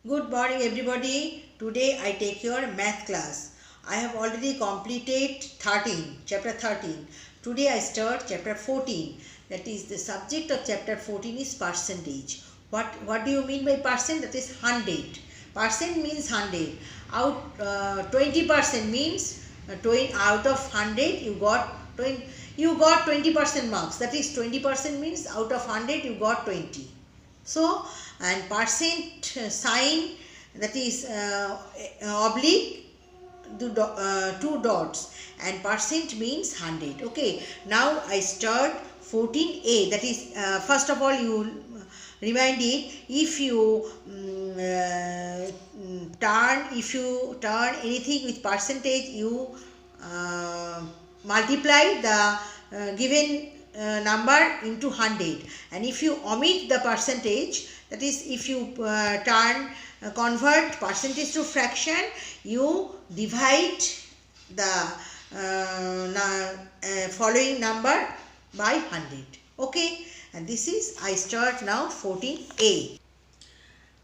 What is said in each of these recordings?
Good morning, everybody. Today I take your math class. I have already completed 13, chapter 13. Today I start chapter 14. That is, the subject of chapter 14 is percentage. What do you mean by percent? That is 100. Percent means 100. 20% means 20, out of 100 you got 20% marks. That is, 20% means out of 100 you got 20. So, and percent sign, that is oblique, two dots, and percent means 100. Okay, now I start 14a. That is, first of all, you remind it, if you turn anything with percentage, you uh, multiply the given number into 100, and if you omit the percentage, that is, if you convert percentage to fraction, you divide the following number by 100. Okay, and this is, I start now 14a.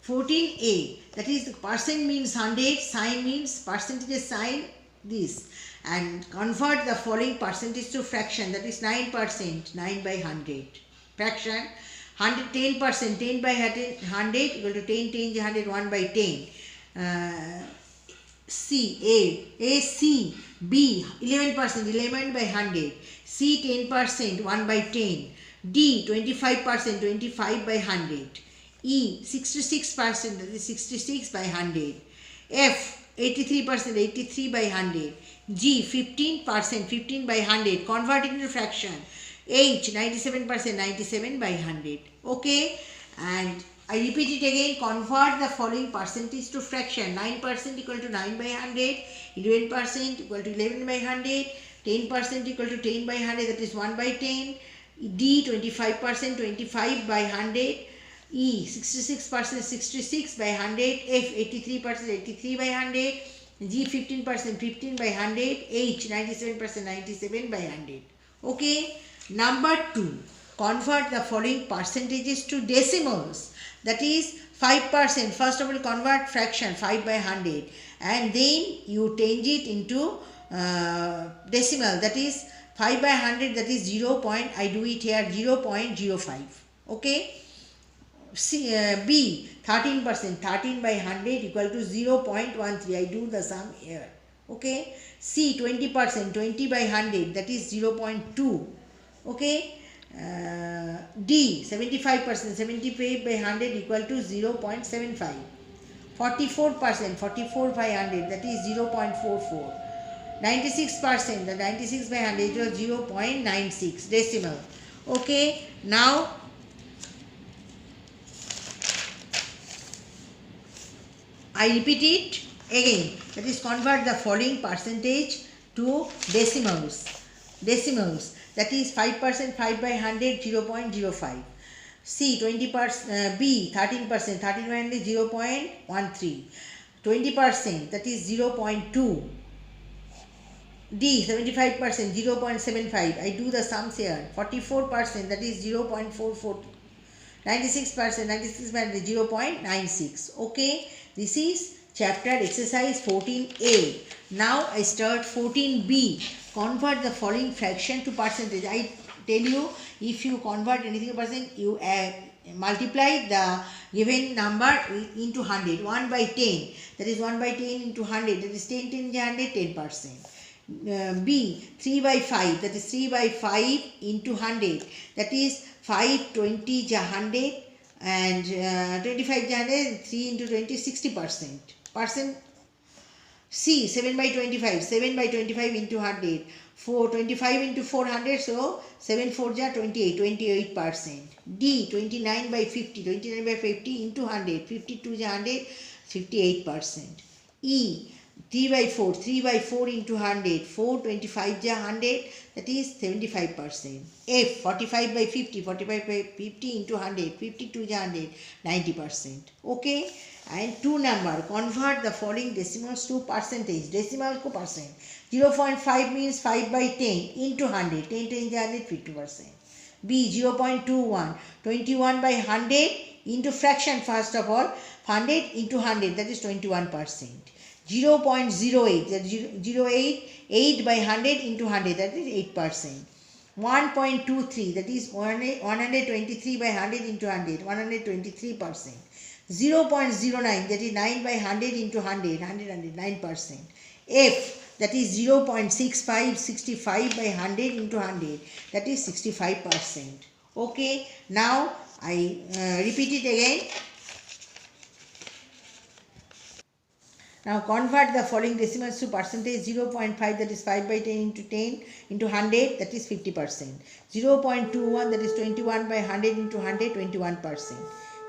14a, that is, the percent means 100, sign means percentage sign, this, and convert the following percentage to fraction, that is 9%, 9 by 100, fraction 10%, 10 by 100 equal to 10, 10 is 100, 1 by 10. C, B 11%, 11 by 100, C 10%, 1 by 10, D 25%, 25 by 100, E 66%, that is 66 by 100, F 83%, 83 by 100, G 15%, 15 by 100, convert it into fraction, H 97%, 97 by 100. Okay, and I repeat it again, convert the following percentage to fraction. 9% equal to 9 by 100, 11% equal to 11 by 100, 10% equal to 10 by 100, that is 1 by 10, D 25%, 25 by 100, E 66%, 66 by 100, F 83%, 83 by 100, G 15%, 15 by 100, H 97%, 97 by 100. Okay, number 2, convert the following percentages to decimals. That is 5%. First of all, convert fraction 5 by 100, and then you change it into decimal. That is 5 by 100, that is 0. I do it here 0.05. Okay. B 13%, 13 by 100 equal to 0.13. I do the sum here. Okay. C 20%, 20 by 100, that is 0.2. Okay. D 75%, 75 by 100 equal to 0.75. 44%, 44 by 100, that is 0.44. 96%, the 96 by 100 was 0.96 decimal. Okay, now I repeat it again, that is, convert the following percentage to decimals. That is 5%, 5 by 100, 0.05. C 20%, B 13%, 13 by 100, 0.13. 20%, that is 0.2. D 75%, 0.75. I do the sums here. 44%, that is 0.44. 96%, 96 by 100, 0.96. Okay, this is chapter exercise 14a. Now I start 14b. Convert the following fraction to percentage. I tell you, if you convert anything to percent, you multiply the given number into 100. 1 by 10, that is 1 by 10 into 100, that is 10, 10 is 100, 10%. B 3 by 5, that is 3 by 5 into 100, that is 5 20 is 100, and 25 is 100, 3 into 20 60%. C 7 by 25, 7 by 25 into 100, 25 into 400, so 7 4 is 28, 28%. D 29 by 50, 29 by 50 into 100, 52 is 100, 58%. E 3 by 4, 3 by 4 into 100, 4 25 is 100, that is 75%. F 45 by 50, 45 by 50 into 100, 52 is 100, 90%. Okay, and 2 number, convert the following decimals to percentage. Decimal to percent. 0.5 means 5 by 10 into 100, 10 is 100, 50%. B 0.21, 21 by 100 into fraction. First of all, 100 into 100, that is 21%. 0.08, that is 0.08 by 100 into 100, that is 8%. 1.23, that is 123 by 100 into 100, 123%. 0.09, that is 9 by 100 into 100, 9%. F, that is 0.65, 65 by 100 into 100, that is 65%. Okay, now I repeat it again. Now convert the following decimals to percentage. 0.5, that is 5 by 10 into 10 into 100, that is 50%. 0.21, that is 21 by 100 into 100, 21%.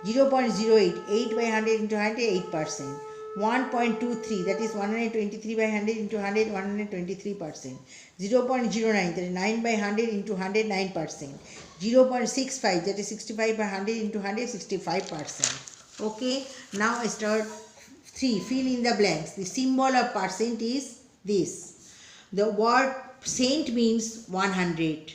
0.08, 8 by 100 into 100, 8%. 1.23, that is 123 by 100 into 100, 123%. 0.09, that is 9 by 100 into 100, 9%. 0.65, that is 65 by 100 into 100, 65%. Okay, now I start 3. Fill in the blanks. The symbol of percent is this. The word cent means 100.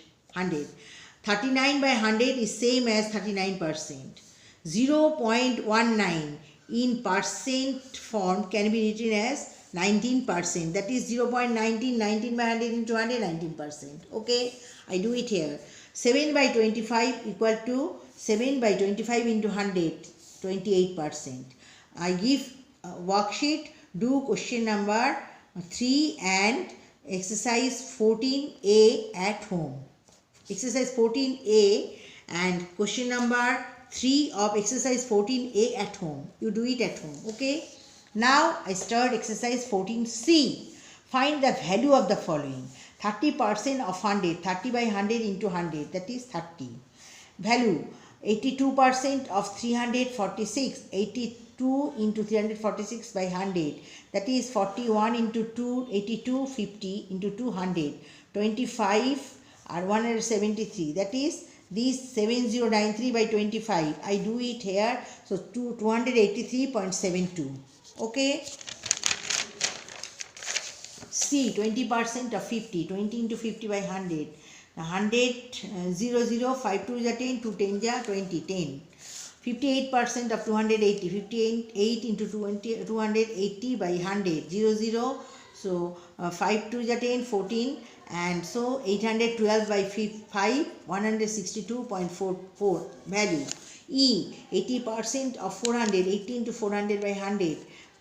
39 by 100 is same as 39%. 0.19 in percent form can be written as 19%. That is 0.19, 19 by 100 into 100, 19%. Okay, I do it here. 7 by 25 equal to 7 by 25 into 100, 28%. I give worksheet, do question number 3 and exercise 14a at home. Exercise 14a and question number 3 of exercise 14a at home. You do it at home. Okay. Now I start exercise 14c. Find the value of the following. 30% of 100, 30 by 100 into 100, that is 30. Value 82% of 346, 82 into 346 by 100, that is 41 into 2, 82, 50 into 200, 25 or 173, that is this 7093 by 25. I do it here, so 283.72. Okay. C, 20% of 50, 20 into 50 by 100. 100, 0, 5 2 is a 10, 2 10 is 20, 10. 58% of 280, 58 into 20, 280 by 100, 0, so 5 2 is a 10, 14, and so 812 by 5, 162.44 value. E, 80% of 400, 80 into 400 by 100,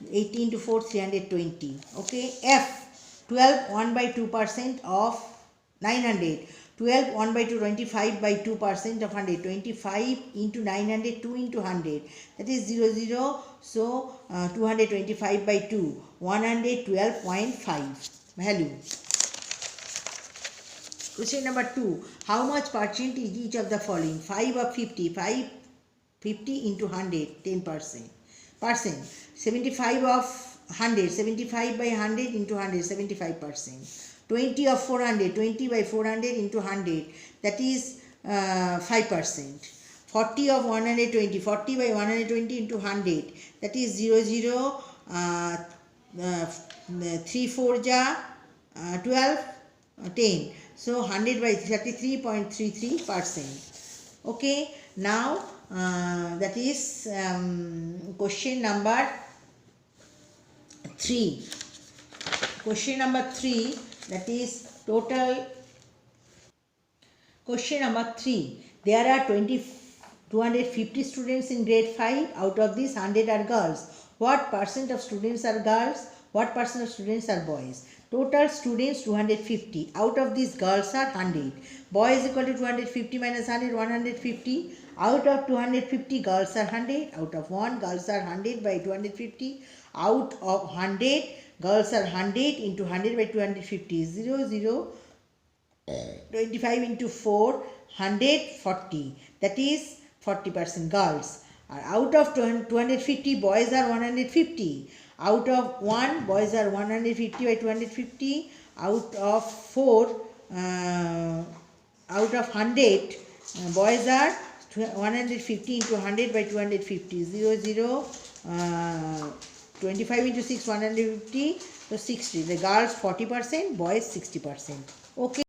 80 into 4, 320. Okay. F, 12, 1 by 2% of 900. 12, 1 by 2, 25 by 2% of 100. 25 into 900, 2 into 100. That is 0, so 225 by 2. 112.5 value. Question number 2. How much percent is each of the following? 5 of 50. 50 into 100, 10%. 75 of 100, 75 by 100 into 100, 75%. 20 of 400, 20 by 400 into 100, that is 5%. 40 of 120, 40 by 120 into 100, that is 0, 3 4 ja 12, 10. So 100 by 33.33%. Okay, now that is question number 3. Question number 3, that is total. Question number 3. There are 250 students in grade 5. Out of these, 100 are girls. What percent of students are girls? What percent of students are boys? Total students 250. Out of these, girls are 100. Boys equal to 250 minus 100, 150. Out of 250, girls are 100. Out of 1, girls are 100 by 250. Out of 100, girls are 100 into 100 by 250. 0, 25 into 4, 140. That is 40% girls. Out of 250, boys are 150. Out of 1, boys are 150 by 250. Out of 4, out of 100, boys are 150 into 100 by 250. 0, 25 into 6, 150, so 60. The girls 40%, boys 60%. Okay.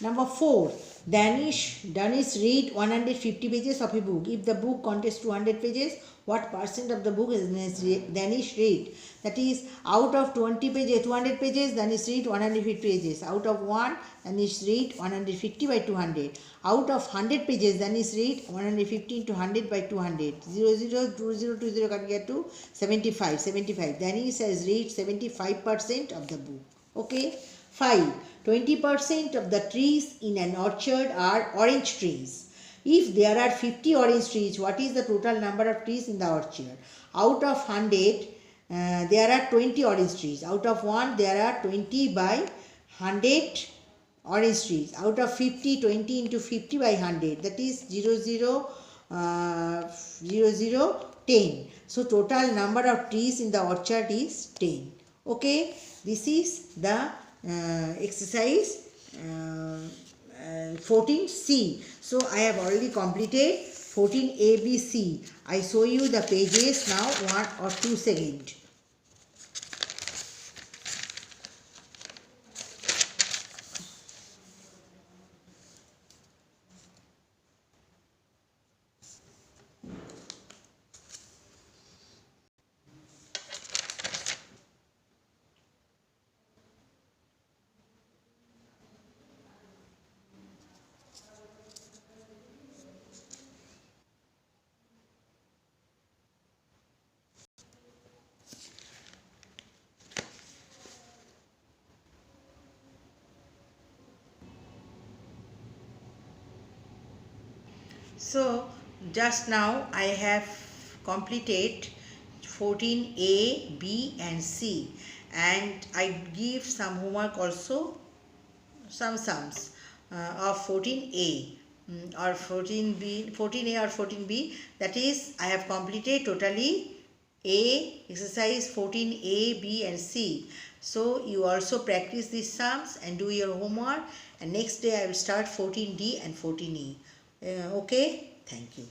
Number 4. Danish read 150 pages of a book. If the book contains 200 pages, what percent of the book is Danish read? That is, out of 20 pages, 200 pages, Danish read 150 pages. Out of 1, Danish read 150 by 200. Out of 100 pages, Danish read 150 into 100 by 200. 0, 0, 2, 0, 2, 0 can get to 75. 75. Danish has read 75% of the book. Okay. 5. 20% of the trees in an orchard are orange trees. If there are 50 orange trees, what is the total number of trees in the orchard? Out of 100, there are 20 orange trees. Out of 1, there are 20 by 100 orange trees. Out of 50, 20 into 50 by 100. That is 0, 0, 0, 0, 10. So total number of trees in the orchard is 10. Okay. This is the exercise 14C. So I have already completed 14ABC. I show you the pages now 1 or 2 seconds. So just now I have completed 14A, B and C, and I give some homework also, some sums of 14A or 14B, 14A or 14B. That is, I have completed totally A, exercise 14A, B and C. So you also practice these sums and do your homework, and next day I will start 14D and 14E. Okay, thank you.